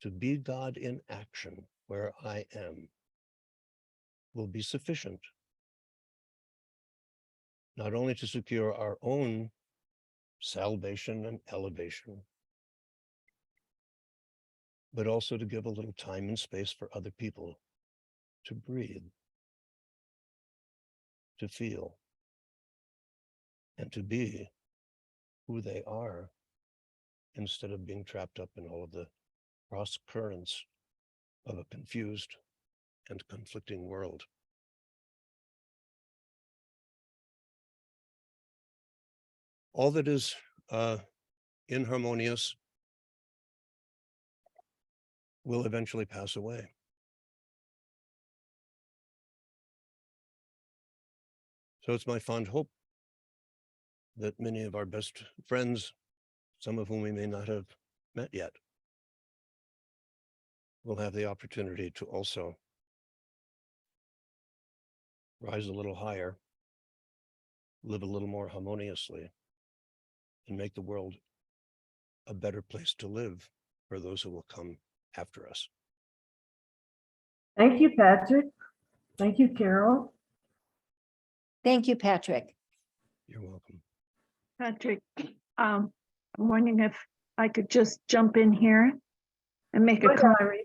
to be God in action where I am will be sufficient, not only to secure our own salvation and elevation, but also to give a little time and space for other people to breathe, to feel, and to be who they are, instead of being trapped up in all of the cross currents of a confused and conflicting world. All that is inharmonious will eventually pass away. So it's my fond hope that many of our best friends, some of whom we may not have met yet, will have the opportunity to also rise a little higher, live a little more harmoniously, and make the world a better place to live for those who will come after us. Thank you, Patrick. Thank you, Carol. Thank you, Patrick. You're welcome. Patrick, I'm wondering if I could just jump in here and make a Go ahead, comment. Irene.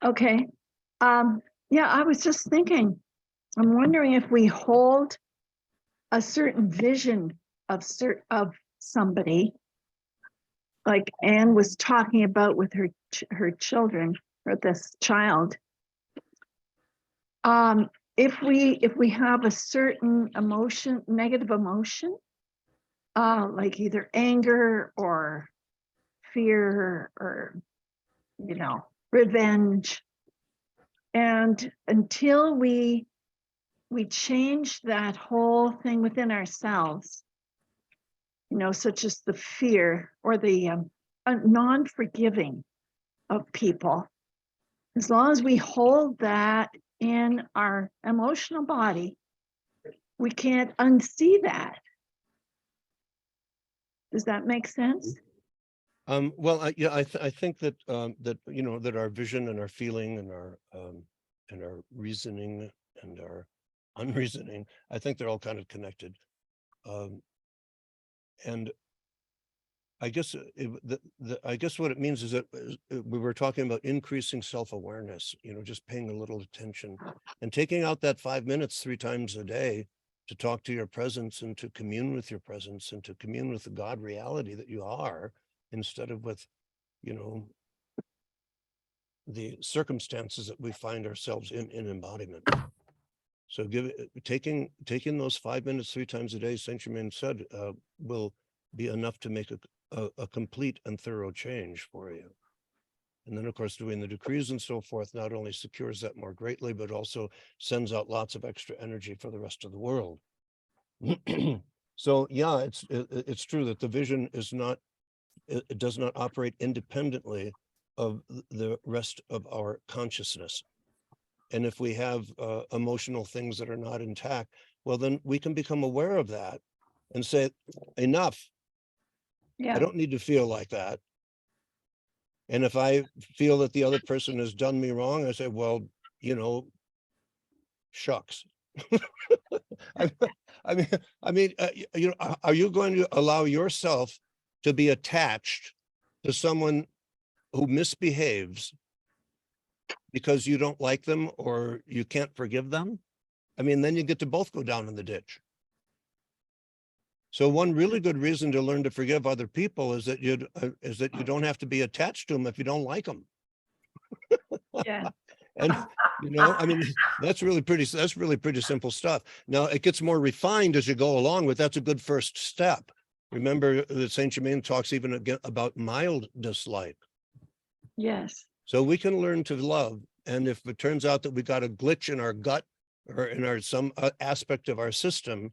Okay. Yeah, I was just thinking, I'm wondering if we hold a certain vision of somebody, like Anne was talking about with her children, or this child. If we have a certain emotion, negative emotion, like either anger or fear or, revenge. And until we change that whole thing within ourselves, such as the fear or the non-forgiving of people, as long as we hold that in our emotional body, we can't unsee that. Does that make sense? Well, I think that that our vision and our feeling and our reasoning and our unreasoning, I think they're all kind of connected. And I guess I guess what it means is that we were talking about increasing self-awareness, just paying a little attention and taking out that 5 minutes 3 times a day to talk to your presence and to commune with your presence and to commune with the God reality that you are, instead of with, the circumstances that we find ourselves in embodiment. So taking those 5 minutes 3 times a day, Saint Germain said, will be enough to make a complete and thorough change for you. And then, of course, doing the decrees and so forth not only secures that more greatly, but also sends out lots of extra energy for the rest of the world. So yeah, it's true that the vision is not, it does not operate independently of the rest of our consciousness. And if we have emotional things that are not intact, well, then we can become aware of that and say, enough. Yeah. I don't need to feel like that. And if I feel that the other person has done me wrong, I say, well, shucks. I mean, are you going to allow yourself to be attached to someone who misbehaves because you don't like them or you can't forgive them, I mean, then you get to both go down in the ditch. So one really good reason to learn to forgive other people is that you don't have to be attached to them if you don't like them. Yeah. And I mean, that's really pretty simple stuff. Now it gets more refined as you go along, but that's a good first step. Remember that Saint Germain talks even again about mild dislike. Yes. So we can learn to love. And if it turns out that we got a glitch in our gut or in our some aspect of our system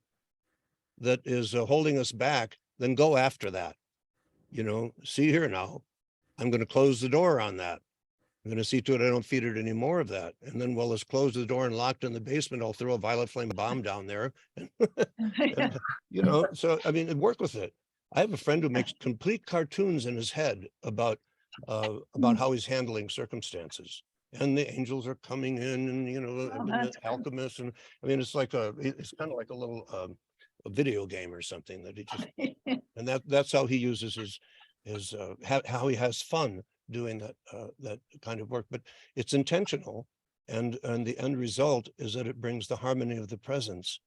that is holding us back, then go after that. See here now, I'm going to close the door on that. I'm going to see to it I don't feed it any more of that. And then while it's closed the door and locked in the basement, I'll throw a violet flame bomb down there. And, so I mean, work with it. I have a friend who makes complete cartoons in his head about how he's handling circumstances. And the angels are coming in, and and that's the cool. alchemists, and I mean, it's kind of like a little a video game or something that he just, and that's how he uses his how he has fun doing that kind of work. But it's intentional, and the end result is that it brings the harmony of the presence.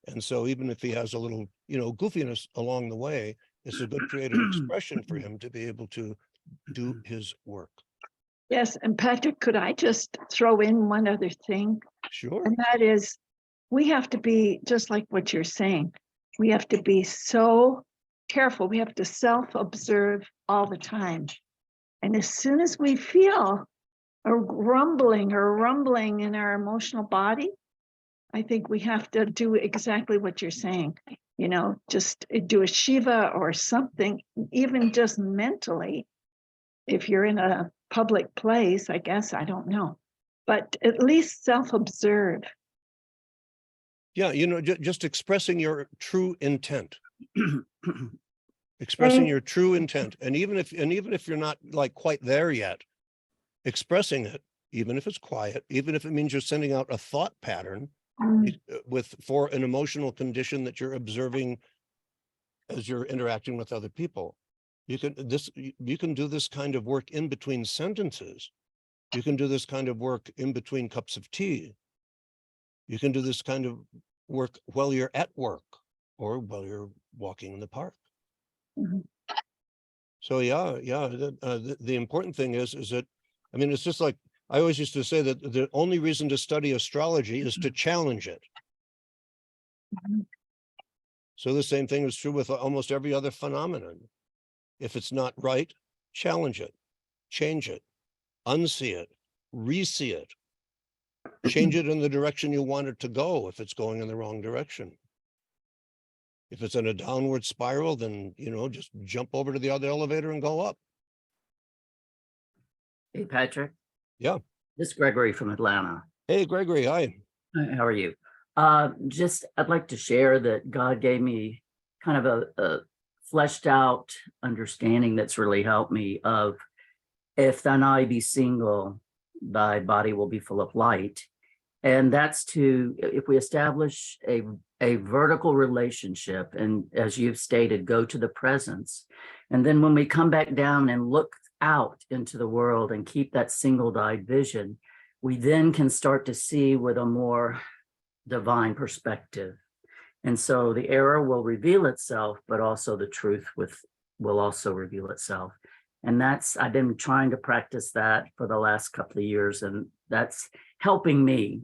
And so even if he has a little goofiness along the way, it's a good creative expression for him to be able to do his work. Yes. And Patrick, could I just throw in one other thing? Sure. And that is, we have to be just like what you're saying. We have to be so careful. We have to self-observe all the time. And as soon as we feel a rumbling in our emotional body, I think we have to do exactly what you're saying. Just do a Shiva or something, even just mentally. If you're in a public place, I guess, I don't know, but at least self-observe. Yeah, just expressing your true intent. Expressing your true intent. And even if you're not like quite there yet, expressing it, even if it's quiet, even if it means you're sending out a thought pattern for an emotional condition that you're observing as you're interacting with other people. You can do this kind of work in between sentences. You can do this kind of work in between cups of tea. You can do this kind of work while you're at work or while you're walking in the park. Mhm. So the important thing is that, I mean, it's just like I always used to say that the only reason to study astrology is to challenge it. Mhm. So the same thing is true with almost every other phenomenon. If it's not right, challenge it, change it, unsee it, re-see it, change it in the direction you want it to go if it's going in the wrong direction. If it's in a downward spiral, then, just jump over to the other elevator and go up. Hey, Patrick. Yeah. This is Gregory from Atlanta. Hey, Gregory, hi. Hi, how are you? I'd like to share that God gave me kind of a fleshed out understanding that's really helped me of, if thine eye be single, thy body will be full of light. And that's if we establish a vertical relationship, and as you've stated, go to the presence. And then when we come back down and look out into the world and keep that single-eyed vision, we then can start to see with a more divine perspective. And so the error will reveal itself, but also the truth will also reveal itself. And I've been trying to practice that for the last couple of years, and that's helping me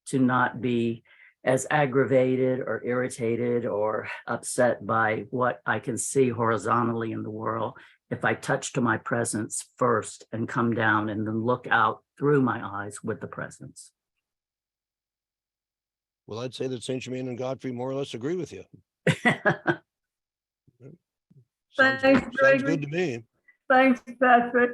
to not be as aggravated or irritated or upset by what I can see horizontally in the world if I touch to my presence first and come down and then look out through my eyes with the presence. Well, I'd say that Saint Germain and Godfrey more or less agree with you. Sounds good to me. Thanks, Patrick.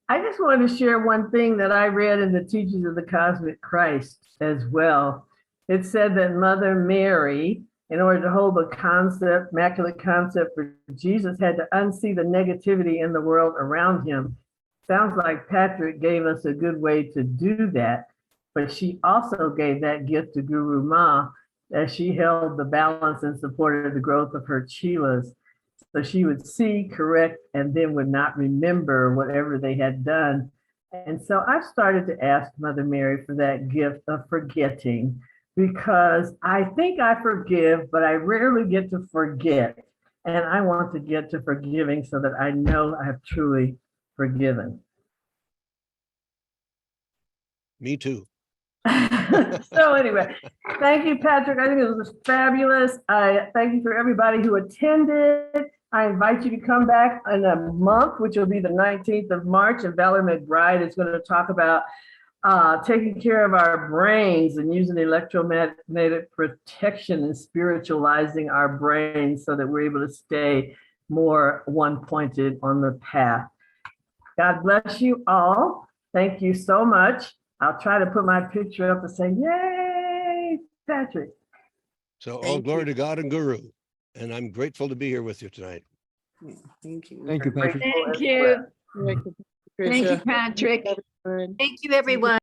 I just want to share one thing that I read in the Teachings of the Cosmic Christ as well. It said that Mother Mary, in order to hold the concept, Immaculate Concept for Jesus, had to unsee the negativity in the world around him. Sounds like Patrick gave us a good way to do that, but she also gave that gift to Guru Ma as she held the balance and supported the growth of her chelas. So she would see, correct, and then would not remember whatever they had done. And so I've started to ask Mother Mary for that gift of forgetting, because I think I forgive, but I rarely get to forget. And I want to get to forgiving so that I know I have truly forgiven. Me too. So anyway, thank you, Patrick. I think it was fabulous. I thank you for everybody who attended. I invite you to come back in a month, which will be the 19th of March, and Valerie McBride is going to talk about taking care of our brains and using electromagnetic protection and spiritualizing our brains so that we're able to stay more one-pointed on the path. God bless you all. Thank you so much. I'll try to put my picture up and say, yay, Patrick. So all Thank glory you. to God and Guru. And I'm grateful to be here with you tonight. Thank you. Thank you, Patrick. Thank you. Thank you, Patricia. Patrick. Everyone. Thank you, everyone.